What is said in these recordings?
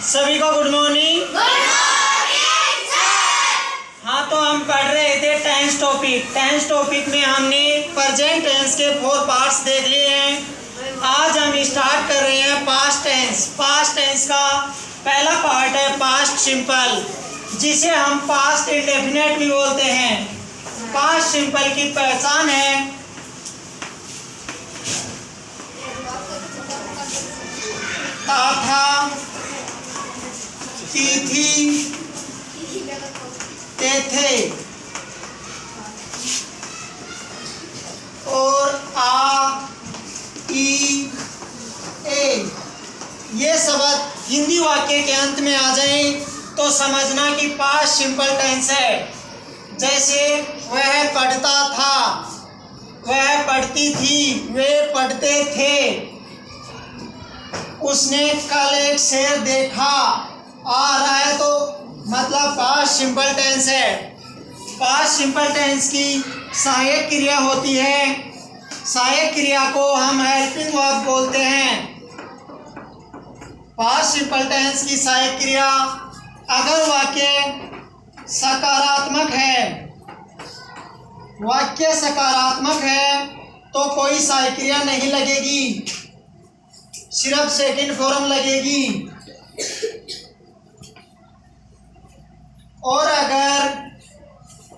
सभी को good morning. हाँ, तो हम पढ़ रहे थे टेंस टॉपिक। टेंस टॉपिक में हमने प्रेजेंट टेंस के 4 पार्ट्स देख लिए हैं। आज हम स्टार्ट कर रहे हैं पास्ट टेंस। पास्ट टेंस का पहला पार्ट है पास्ट सिंपल, जिसे हम पास्ट इंडेफिनिट भी बोलते हैं। पास्ट सिंपल की पहचान है था था, थी, थे और आ, ई, ए। ये शब्द हिंदी वाक्य के अंत में आ जाए तो समझना कि पास्ट सिंपल टेंस है। जैसे वह पढ़ता था, वह पढ़ती थी, वे पढ़ते थे। उसने कल एक शेर देखा, आ रहा है तो मतलब पास्ट सिंपल टेंस है। पास्ट सिंपल टेंस की सहायक क्रिया होती है। सहायक क्रिया को हम हेल्पिंग वर्ब बोलते हैं। पास्ट सिंपल टेंस की सहायक क्रिया, अगर वाक्य सकारात्मक है, वाक्य सकारात्मक है तो कोई सहायक क्रिया नहीं लगेगी, सिर्फ सेकंड फॉर्म लगेगी। और अगर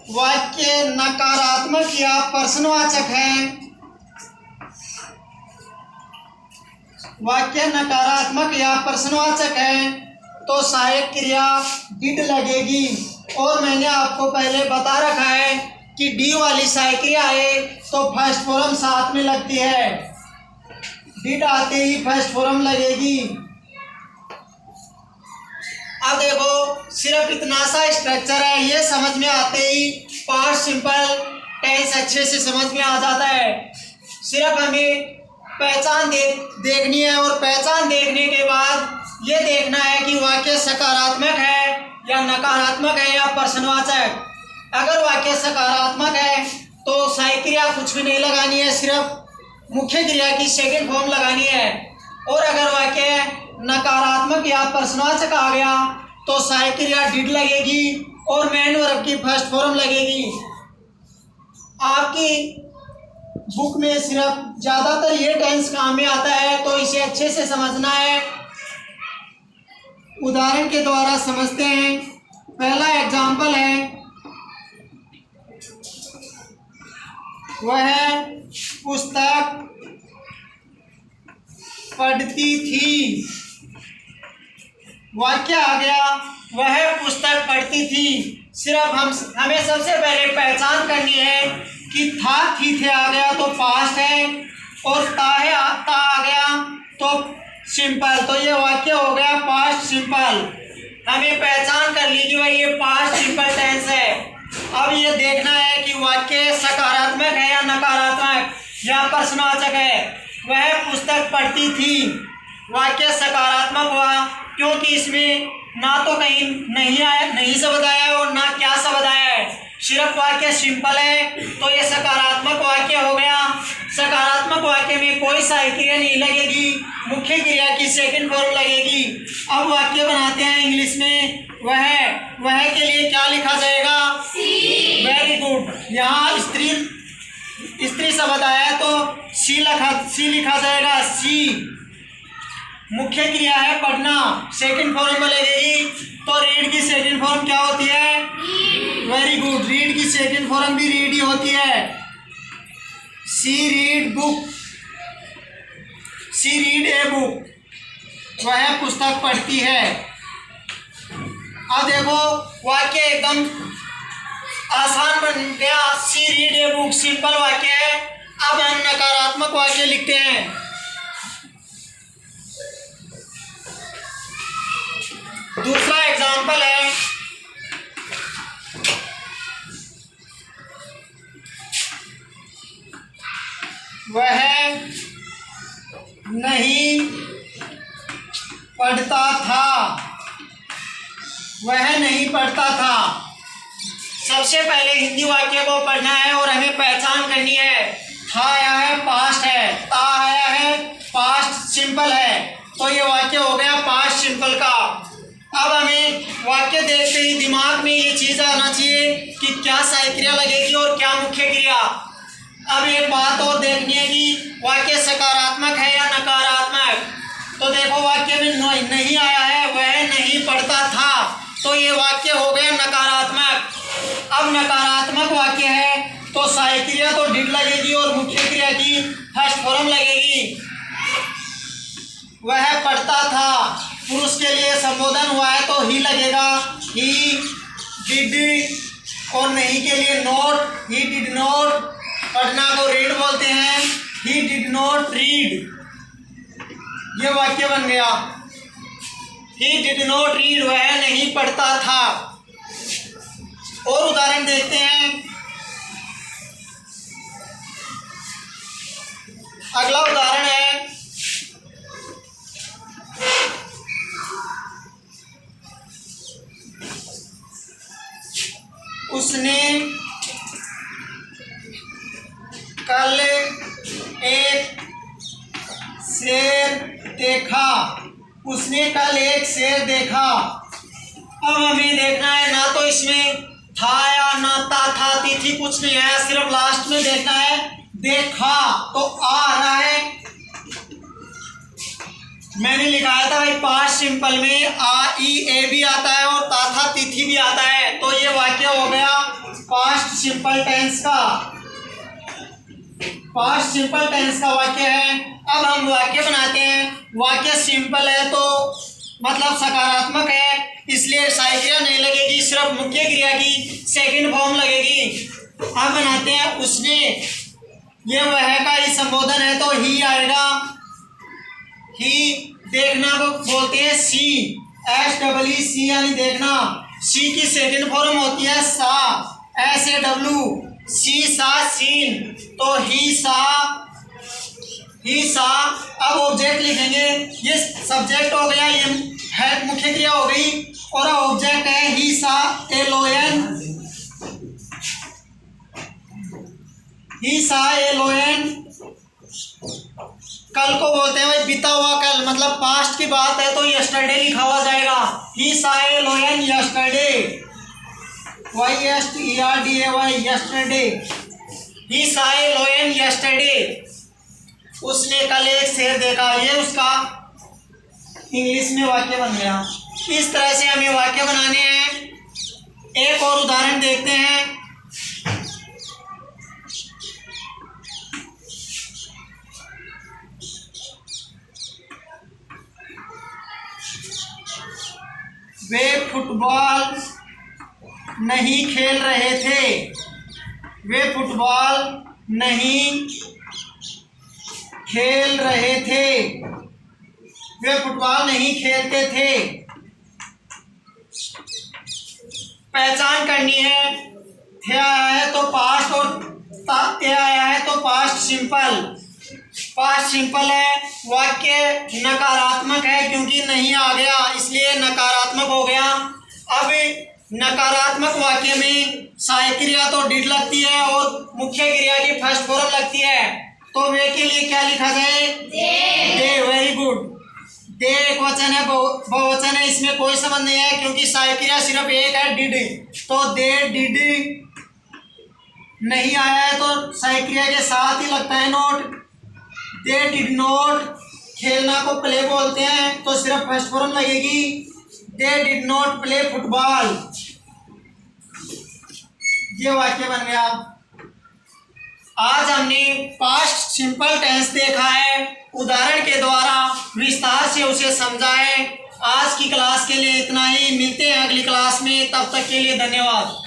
वाक्य नकारात्मक या प्रश्नवाचक है, वाक्य नकारात्मक या प्रश्नवाचक है तो सहायक क्रिया डिड लगेगी। और मैंने आपको पहले बता रखा है कि डी वाली सहायक क्रिया है तो फर्स्ट फॉर्म साथ में लगती है। डिड आते ही फर्स्ट फॉर्म लगेगी। अब देखो, सिर्फ इतना सा स्ट्रक्चर है, ये समझ में आते ही पास्ट सिंपल टेंस अच्छे से समझ में आ जाता है। सिर्फ हमें पहचान देखनी है और पहचान देखने के बाद ये देखना है कि वाक्य सकारात्मक है या नकारात्मक है या प्रश्नवाचक। अगर वाक्य सकारात्मक है तो सहायक क्रिया कुछ भी नहीं लगानी है, सिर्फ मुख्य क्रिया की सेकंड फॉर्म लगानी है। और अगर वाक्य नकारात्मक या प्रश्नवाचक आ गया तो सहायक क्रिया डिड लगेगी और मेन वर्ब की फर्स्ट फॉर्म लगेगी। आपकी बुक में सिर्फ ज़्यादातर ये टेंस काम में आता है, तो इसे अच्छे से समझना है। उदाहरण के द्वारा समझते हैं। पहला एग्जाम्पल है, वह पुस्तक पढ़ती थी। वाक्य आ गया, वह पुस्तक पढ़ती थी। सिर्फ हमें सबसे पहले पहचान करनी है कि था, थी, थे आ गया तो पास्ट है और ता आ गया तो सिंपल। तो ये वाक्य हो गया पास्ट सिंपल। हमें पहचान कर ली कि भाई ये पास्ट सिंपल टेंस है। अब ये देखना है कि वाक्य सकारात्मक है या नकारात्मक या प्रश्नवाचक है। वह पुस्तक पढ़ती थी, वाक्य सकारात्मक हुआ क्योंकि इसमें ना तो कहीं नहीं शब्द आया है और ना क्या शब्द आया है, सिर्फ वाक्य सिंपल है तो ये सकारात्मक वाक्य हो गया। सकारात्मक वाक्य में कोई सहायक क्रिया नहीं लगेगी, मुख्य क्रिया की सेकंड फॉर्म लगेगी। अब वाक्य बनाते हैं इंग्लिश में। वह के लिए क्या लिखा जाएगा? Very good. यहाँ स्त्री शब्द आया तो सी लिखा जाएगा, सी। मुख्य क्रिया है पढ़ना, सेकंड फॉर्म में लगेगी तो रीड की सेकंड फॉर्म क्या होती है? Very good. रीड की सेकंड फॉर्म भी रीड ही होती है। She read book, she read a book. वह पुस्तक पढ़ती है। अब देखो, वाक्य एकदम आसान बन गया। सी रीड ए बुक सिंपल वाक्य है। अब हम नकारात्मक वाक्य लिखते हैं। दूसरा एग्जाम्पल है, वह नहीं पढ़ता था। वह नहीं पढ़ता था। सबसे पहले हिंदी वाक्य को पढ़ना है और हमें पहचान करनी है। था आया है पास्ट है, ता आया है पास्ट सिंपल है, तो ये वाक्य हो गया पास्ट सिंपल का। अब हमें वाक्य देखते ही दिमाग में ये चीज़ आना चाहिए कि क्या सहायक क्रिया लगेगी और क्या मुख्य क्रिया। अब एक बात और देखनी है कि वाक्य सकारात्मक है या नकारात्मक। तो देखो वाक्य में नहीं आया है, वह नहीं पढ़ता था, तो ये वाक्य हो गया नकारात्मक। अब नकारात्मक वाक्य है तो सहायक क्रिया तो डिड लगेगी और मुख्य क्रिया की फर्स्ट फॉर्म लगेगी। वह पढ़ता था, पुरुष के लिए संबोधन हुआ है तो ही लगेगा, ही डिड, और नहीं के लिए नोट, ही डिड नोट, पढ़ना को रीड बोलते हैं, ही डिड नॉट रीड। ये वाक्य बन गया, ही डिड नॉट रीड, वह नहीं पढ़ता था। और उदाहरण देखते हैं। अगला उदाहरण है, उसने कल एक शेर देखा। उसने कल एक शेर देखा। अब हमें देखना है, ना तो इसमें था या ना था तिथि कुछ नहीं है, सिर्फ लास्ट में देखना है देखा तो आ रहा है। मैंने लिखाया था भाई पास्ट सिंपल में आ ई ए भी आता है और था तिथि भी आता है, तो ये वाक्य हो गया पास्ट सिंपल टेंस का। पास्ट सिंपल टेंस का वाक्य है। अब हम वाक्य बनाते हैं। वाक्य सिंपल है तो मतलब सकारात्मक है, इसलिए सहायक क्रिया नहीं लगेगी, सिर्फ मुख्य क्रिया की सेकंड फॉर्म लगेगी। अब बनाते हैं उसने, ये वह का ही संबोधन है तो ही आएगा। ही देखना को बोलते हैं सी, SEE यानी देखना। सी की सेकंड फॉर्म होती है सा, SAW, सी सा सीन, तो ही सा। अब ऑब्जेक्ट लिखेंगे, ये सब्जेक्ट हो गया, ये है मुख्य क्रिया हो गई, और ऑब्जेक्ट है ही सा LON, ही सा LON। कल को बोलते हैं भाई बीता हुआ कल, मतलब पास्ट की बात है तो यस्टरडे लिखा हुआ जाएगा। ही सा LON यस्टरडे, YESTERDAY यस्टरडे, ही सा LON यस्टरडे। उसने कल एक शेर देखा, ये उसका इंग्लिश में वाक्य बन गया। इस तरह से हमें वाक्य बनाने हैं। एक और उदाहरण देखते हैं। वे फुटबॉल नहीं खेल रहे थे। वे फुटबॉल नहीं खेल रहे थे। वे फुटबॉल नहीं खेलते थे। पहचान करनी है, थे आया है तो पास्ट और ते आया है तो पास्ट सिंपल। पास्ट सिंपल है, वाक्य नकारात्मक है क्योंकि नहीं आ गया इसलिए नकारात्मक हो गया। अब नकारात्मक वाक्य में सहायक क्रिया तो डिड लगती है और मुख्य क्रिया की फर्स्ट फॉर्म लगती है, तो वे के लिए क्या लिखा जाए? दे। Very good. दे एक वचन है, बहुवचन है, इसमें कोई संबंध नहीं है क्योंकि सहायक क्रिया सिर्फ एक है डिड, तो दे डिड। नहीं आया है तो सहायक क्रिया के साथ ही लगता है नोट। दे डिड नॉट, खेलना को प्ले बोलते हैं तो सिर्फ फर्स्ट फॉर्म लगेगी। They did not play football. ये वाक्य बन गया। आज हमने पास्ट सिंपल टेंस देखा है, उदाहरण के द्वारा विस्तार से उसे समझा है। आज की क्लास के लिए इतना ही, मिलते हैं अगली क्लास में, तब तक के लिए धन्यवाद।